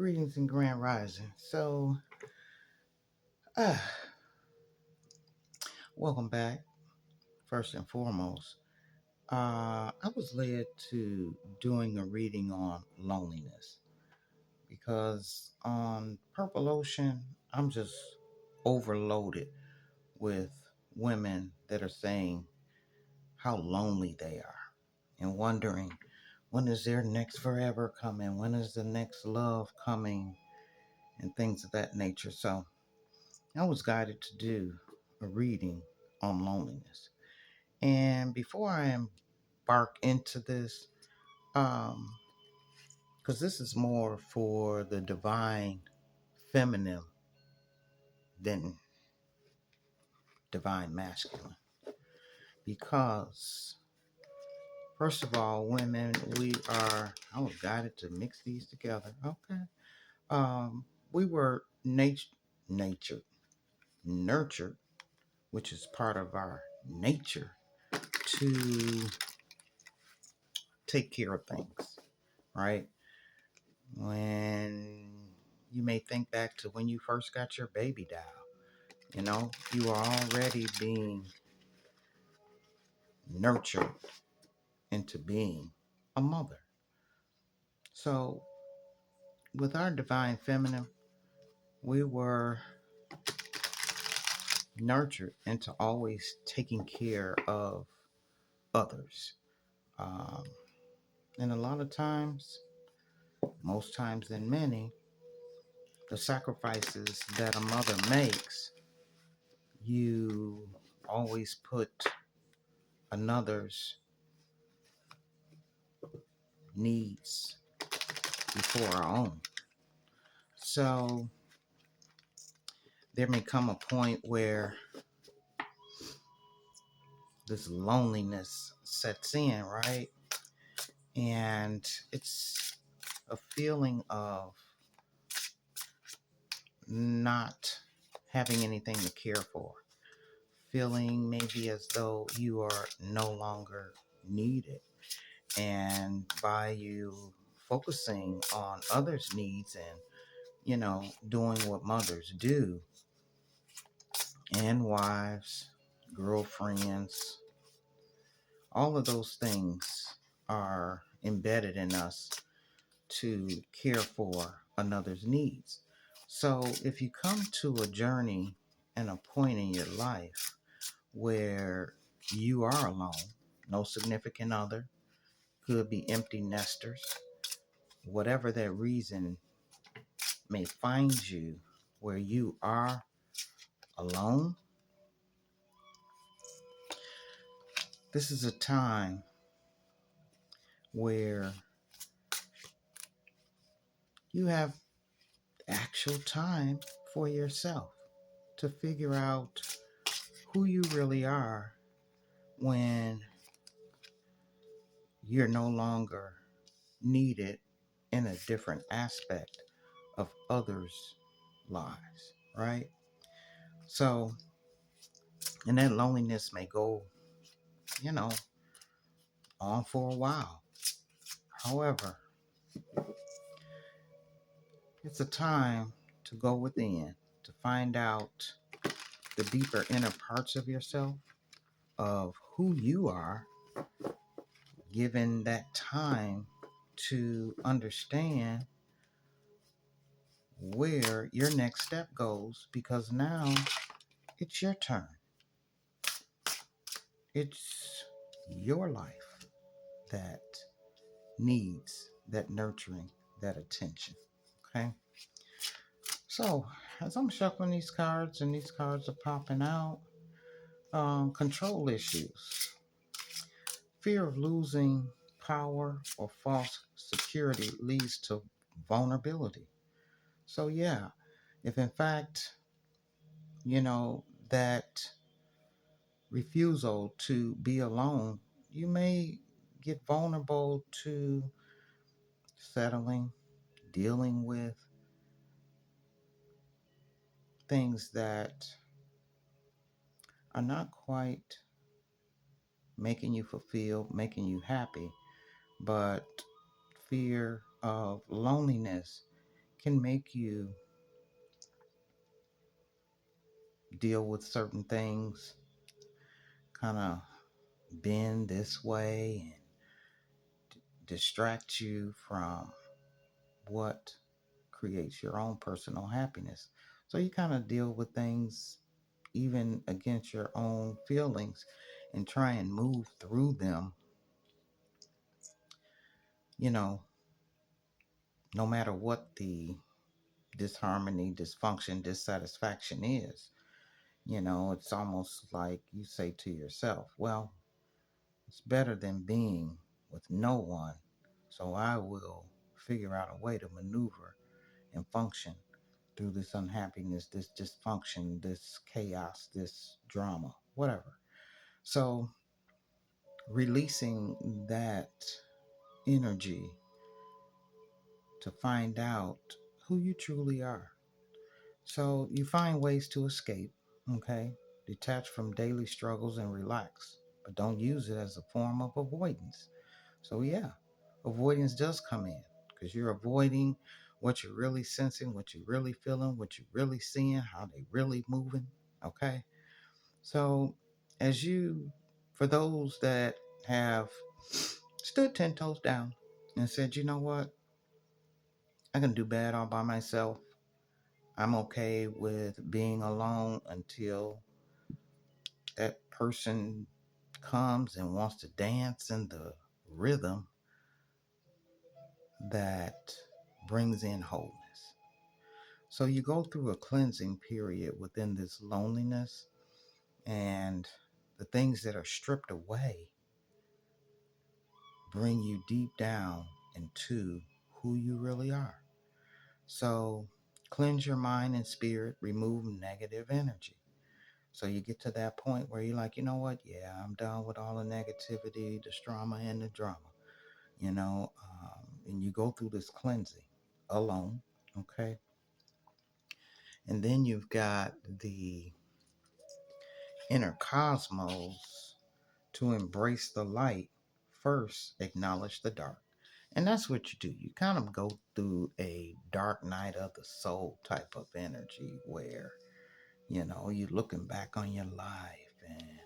Greetings and grand rising. Uh, Welcome back. First and foremost, I was led to doing a reading on loneliness because on Purple Ocean, I'm just overloaded with women that are saying how lonely they are and wondering when is their next forever coming, when is the next love coming, and things of that nature. So I was guided to do a reading on loneliness. And before I embark into this, um, because this is more for the divine feminine than divine masculine. Because, first of all, women, I was guided to mix these together. Okay. We were nature, nurtured, which is part of our nature, to take care of things, right? When you may think back to when you first got your baby doll, you are already being nurtured into being a mother. So, with our divine feminine, we were nurtured into always taking care of others. Um, and a lot of times, most times than many, the sacrifices that a mother makes, you always put another's needs before our own. So there may come a point where this loneliness sets in, right? And it's a feeling of not having anything to care for, feeling maybe as though you are no longer needed. And by you focusing on others' needs and, doing what mothers do, and wives, girlfriends, all of those things are embedded in us to care for another's needs. So if you come to a journey and a point in your life where you are alone, no significant other, could be empty nesters, whatever that reason may find you where you are alone, this is a time where you have actual time for yourself to figure out who you really are when you're no longer needed in a different aspect of others' lives, right? So, and that loneliness may go, you know, on for a while. However, it's a time to go within, to find out the deeper inner parts of yourself, of who you are, given that time to understand where your next step goes, because now it's your turn. It's your life that needs that nurturing, that attention. Okay. So as I'm shuffling these cards and these cards are popping out, control issues, fear of losing power or false security leads to vulnerability. So yeah, if in fact, that refusal to be alone, you may get vulnerable to settling, dealing with things that are not quite making you fulfilled, making you happy, but fear of loneliness can make you deal with certain things, kind of bend this way and distract you from what creates your own personal happiness. So you kind of deal with things even against your own feelings and try and move through them, you know, no matter what the disharmony, dysfunction, dissatisfaction is. It's almost like you say to yourself, well, it's better than being with no one. So I will figure out a way to maneuver and function through this unhappiness, this dysfunction, this chaos, this drama, whatever. So releasing that energy to find out who you truly are. So you find ways to escape, okay? Detach from daily struggles and relax, but don't use it as a form of avoidance. So, yeah, avoidance does come in because you're avoiding what you're really sensing, what you're really feeling, what you're really seeing, how they really moving, okay? So, for those that have stood 10 toes down and said, you know what, I can do bad all by myself. I'm okay with being alone until that person comes and wants to dance in the rhythm that brings in wholeness. So you go through a cleansing period within this loneliness, and the things that are stripped away bring you deep down into who you really are. So cleanse your mind and spirit, remove negative energy. So you get to that point where you're like, you know what? Yeah, I'm done with all the negativity, the drama, and the drama. And you go through this cleansing alone, okay? And then you've got the inner cosmos to embrace the light. First, acknowledge the dark. And that's what you do. You kind of go through a dark night of the soul type of energy where, you're looking back on your life and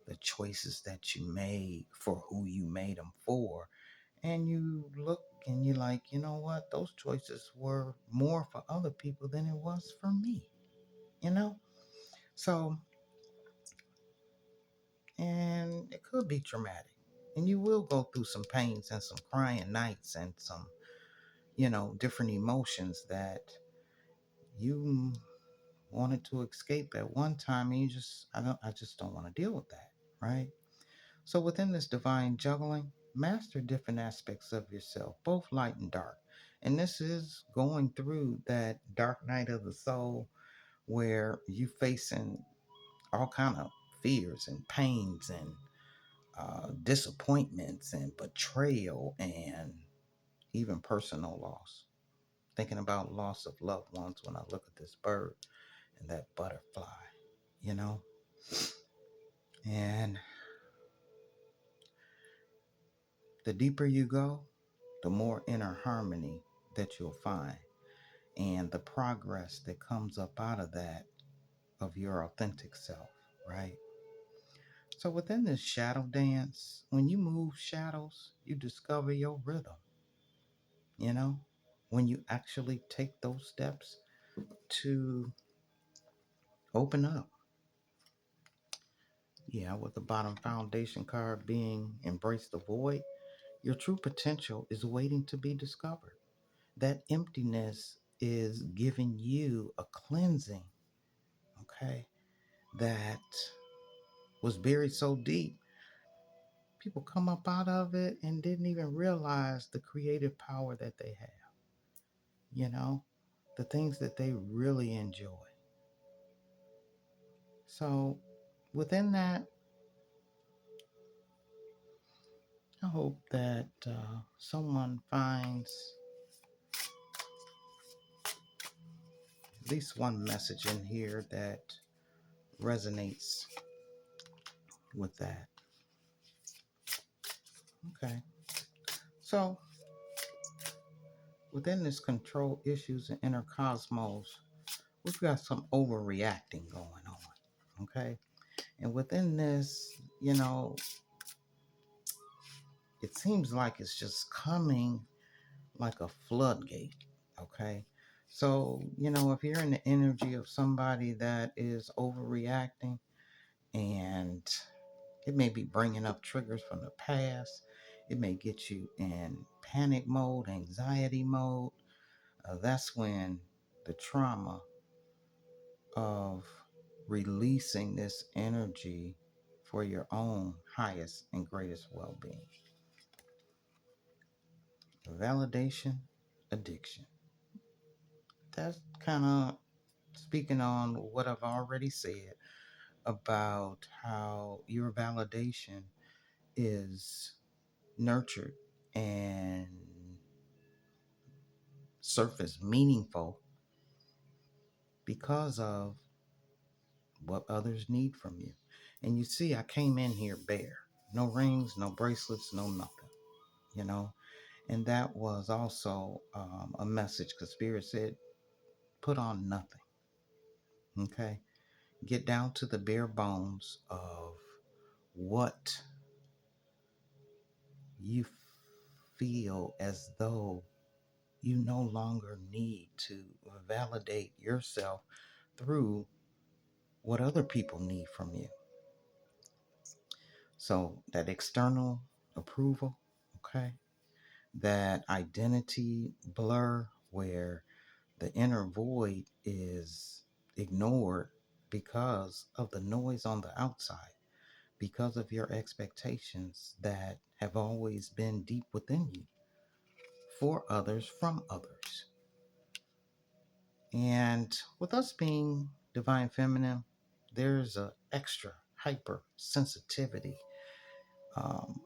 the choices that you made for who you made them for. And you look and you're like, you know what? Those choices were more for other people than it was for me, you know? So, and it could be traumatic. And you will go through some pains and some crying nights and some, different emotions that you wanted to escape at one time and I just don't want to deal with that, right? So within this divine juggling, master different aspects of yourself, both light and dark. And this is going through that dark night of the soul where you facing all kind of fears and pains and disappointments and betrayal and even personal loss. Thinking about loss of loved ones when I look at this bird and that butterfly, you know? And the deeper you go, the more inner harmony that you'll find and the progress that comes up out of that of your authentic self, right? So within this shadow dance, when you move shadows, you discover your rhythm, you know? When you actually take those steps to open up. Yeah, with the bottom foundation card being embrace the void, your true potential is waiting to be discovered. That emptiness is giving you a cleansing, okay, that was buried so deep. People come up out of it and didn't even realize the creative power that they have, the things that they really enjoy. So, within that, I hope that someone finds at least one message in here that resonates with that. Okay. So, within this control issues and inner cosmos, we've got some overreacting going on. Okay. And within this, it seems like it's just coming like a floodgate. Okay. So, if you're in the energy of somebody that is overreacting, and it may be bringing up triggers from the past, it may get you in panic mode, anxiety mode. That's when the trauma of releasing this energy for your own highest and greatest well being. Validation addiction. That's kind of speaking on what I've already said about how your validation is nurtured and surface meaningful because of what others need from you. And you see, I came in here bare. No rings, no bracelets, no nothing, you know. And that was also a message because Spirit said, put on nothing. Okay. Get down to the bare bones of what you feel as though you no longer need to validate yourself through what other people need from you. So that external approval, okay, that identity blur where the inner void is ignored because of the noise on the outside, because of your expectations that have always been deep within you for others, from others. And with us being divine feminine, there's a extra hyper sensitivity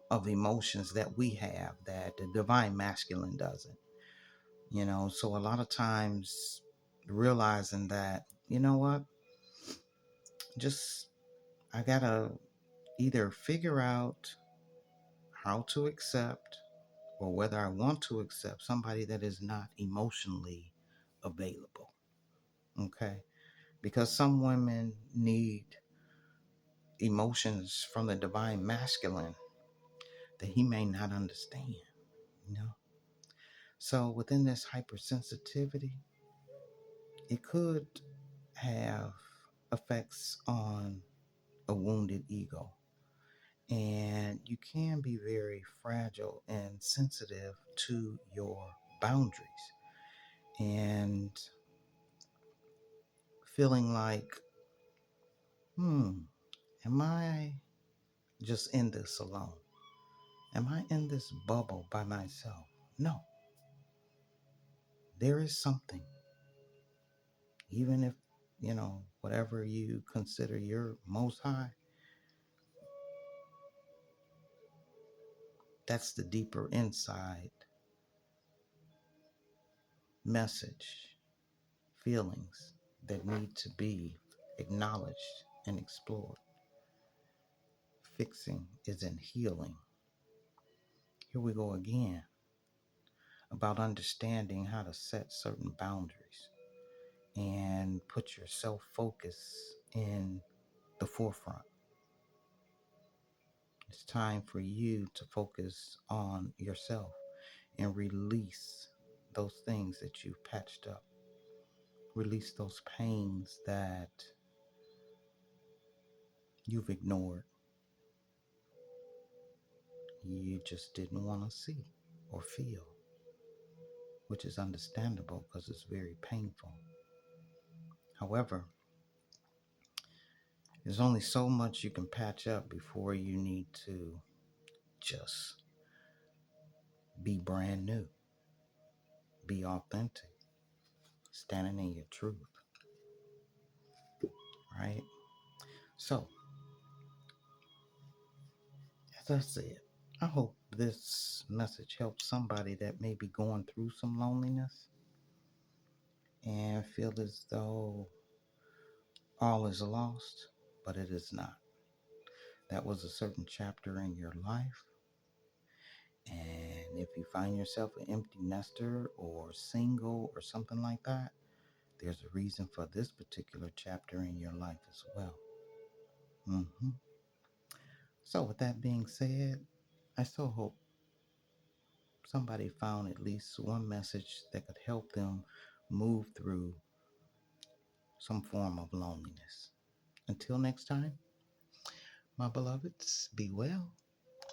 of emotions that we have that the divine masculine doesn't. So a lot of times realizing that, you know what, just I gotta either figure out how to accept or whether I want to accept somebody that is not emotionally available. Okay. Because some women need emotions from the divine masculine that he may not understand, you know. So within this hypersensitivity, it could have effects on a wounded ego. And you can be very fragile and sensitive to your boundaries and feeling like, am I just in this alone? Am I in this bubble by myself? No, there is something, even if, whatever you consider your most high, that's the deeper inside message, feelings that need to be acknowledged and explored. Fixing is in healing. Here we go again about understanding how to set certain boundaries and put your self focus in the forefront. It's time for you to focus on yourself and release those things that you've patched up. Release those pains that you've ignored. You just didn't want to see or feel, which is understandable because it's very painful. However, there's only so much you can patch up before you need to just be brand new, be authentic, standing in your truth, right? So, as I said, I hope this message helps somebody that may be going through some loneliness and feel as though all is lost, but it is not. That was a certain chapter in your life, And if you find yourself an empty nester or single or something like that, there's a reason for this particular chapter in your life as well. hmm So, with that being said, I so hope somebody found at least one message that could help them move through some form of loneliness. Until next time, my beloveds, be well.